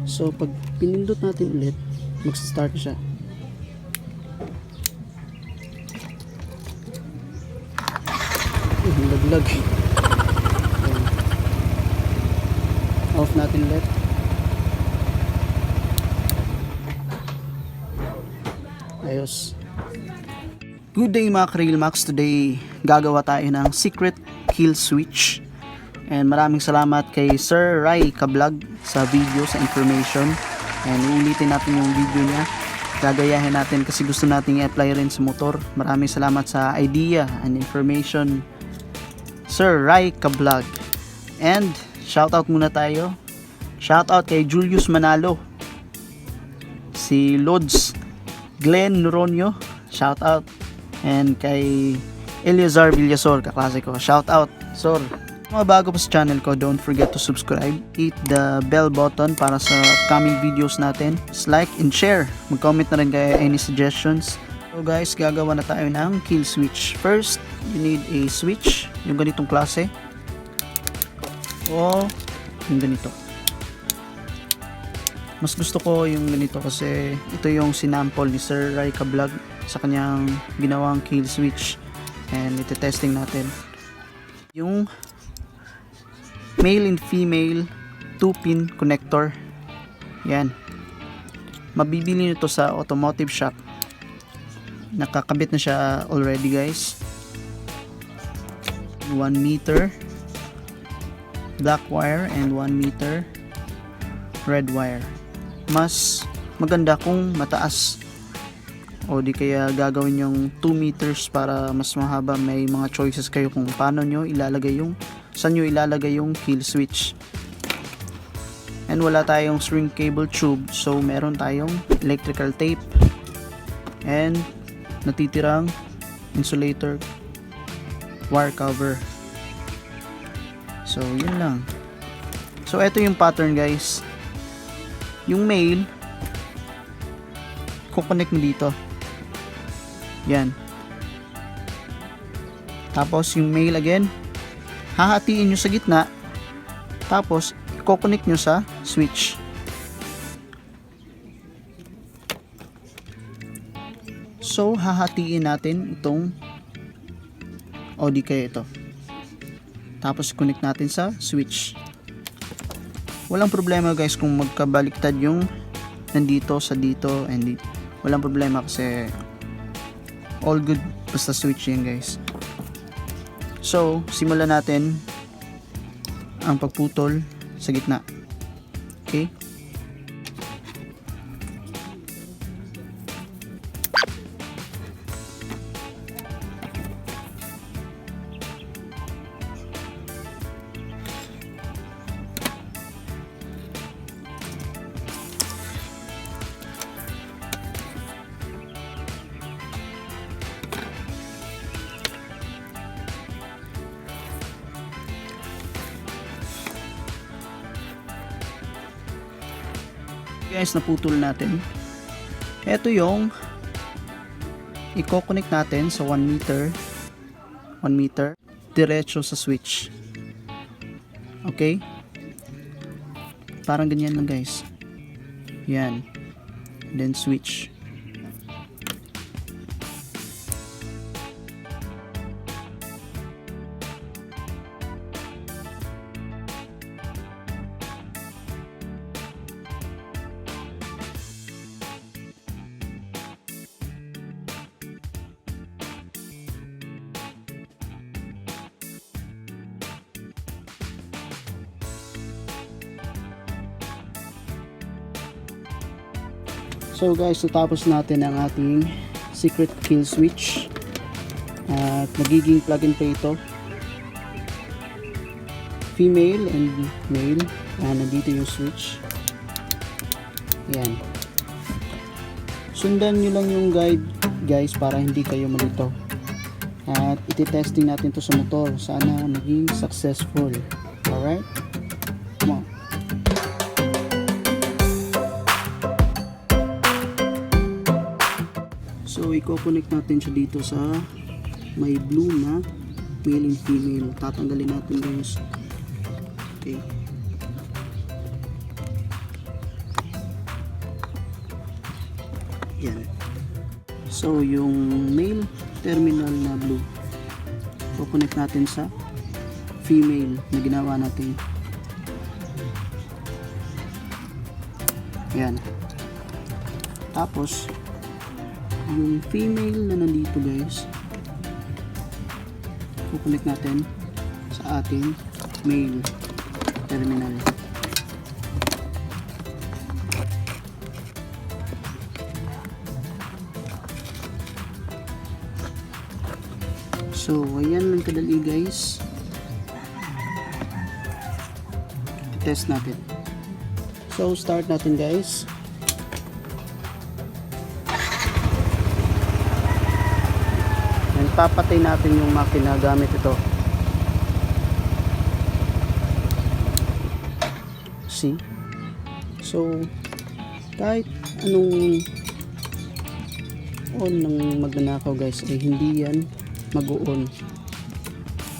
So pag pinindot natin ulit, mag-start siya. Laglag. Off natin ulit. Ayos. Good day mga RealMax. Today gagawa tayo ng secret kill switch. And maraming salamat kay Sir Rai Kablog sa video, sa information. And uulitin natin yung video niya. Gagayahin natin kasi gusto nating i-apply rin sa motor. Maraming salamat sa idea and information, Sir Rai Kablog. And shoutout muna tayo. Shoutout kay Julius Manalo, si Lods Glenn Noronio, shoutout. And kay Eliazar Villasor, kaklase ko, shoutout Sor. Mga bago pa sa channel ko, don't forget to subscribe, hit the bell button para sa upcoming videos natin, like and share, mag-comment na rin kayo any suggestions. So guys, gagawa na tayo ng kill switch. First, you need a switch, yung ganitong klase o yung ganito. Mas gusto ko yung ganito kasi ito yung sinample ni Sir Rai Kablog sa kanyang ginawang kill switch, and ito testing natin yung male and female 2-pin connector. Yan, mabibili nito sa automotive shop. Nakakabit na siya already guys. 1 meter black wire and 1 meter red wire. Mas maganda kung mataas, o di kaya gagawin yung 2 meters para mas mahaba. May mga choices kayo kung paano nyo ilalagay yung, saan nyo ilalagay yung kill switch. And wala tayong string cable tube, so meron tayong electrical tape and natitirang insulator wire cover. So yun lang. So ito yung pattern guys. Yung male, kukonect mo dito. Yan. Tapos yung male again, hahatiin nyo sa gitna. Tapos i-connect nyo sa switch. So hahatiin natin itong, o di kaya ito. Tapos connect natin sa switch. Walang problema guys kung magkabaliktad yung nandito sa dito and dito. Walang problema kasi all good basta switch yan guys. So simulan natin ang pagputol sa gitna. Okay. Guys, naputol natin. Ito yung i-connect natin sa 1 meter diretso sa switch. Okay, parang ganyan lang guys. Yan, then switch. So guys, natapos natin ang ating secret kill switch at magiging plug and play ito, female and male. Nandito yung switch. Yan, sundan nyo lang yung guide guys para hindi kayo malito, at iti-testing natin to sa motor. Sana maging successful. Alright, come on. So i-connect natin siya dito sa may blue na male and female. Tatanggalin natin guys. Okay. Yan. So yung male terminal na blue, connect natin sa female na ginawa natin. Yan. Tapos yung female na nandito guys, connect natin sa ating male terminal. So ayan lang kadali guys, test natin. So start natin guys. And papatay natin yung makina gamit ito. See? So kahit anong on ng magnanakaw guys ay hindi yan mag-on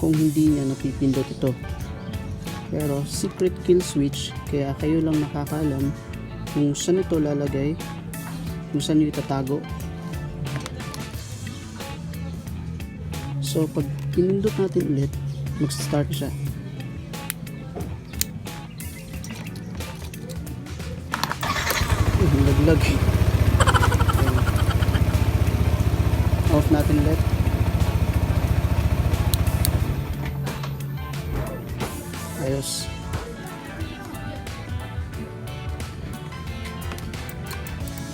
kung hindi niya napipindot ito. Pero secret kill switch, kaya kayo lang nakakaalam kung saan ito lalagay, kung saan nyo itatago. So pag pinindot natin ulit, mag-start siya. Laglag. Off natin ulit. Ayos.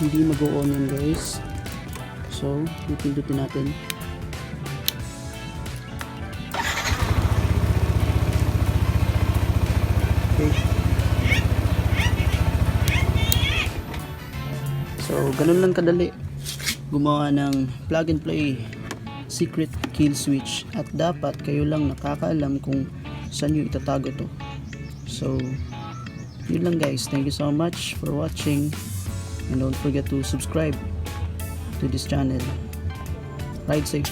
Hindi mag-on yun guys. So pipindutin natin. Okay. So ganun lang kadali gumawa ng plug and play secret kill switch, at dapat kayo lang nakakaalam kung saan nyo itatago to. So yun lang guys, thank you so much for watching, and don't forget to subscribe to this channel. Ride safe.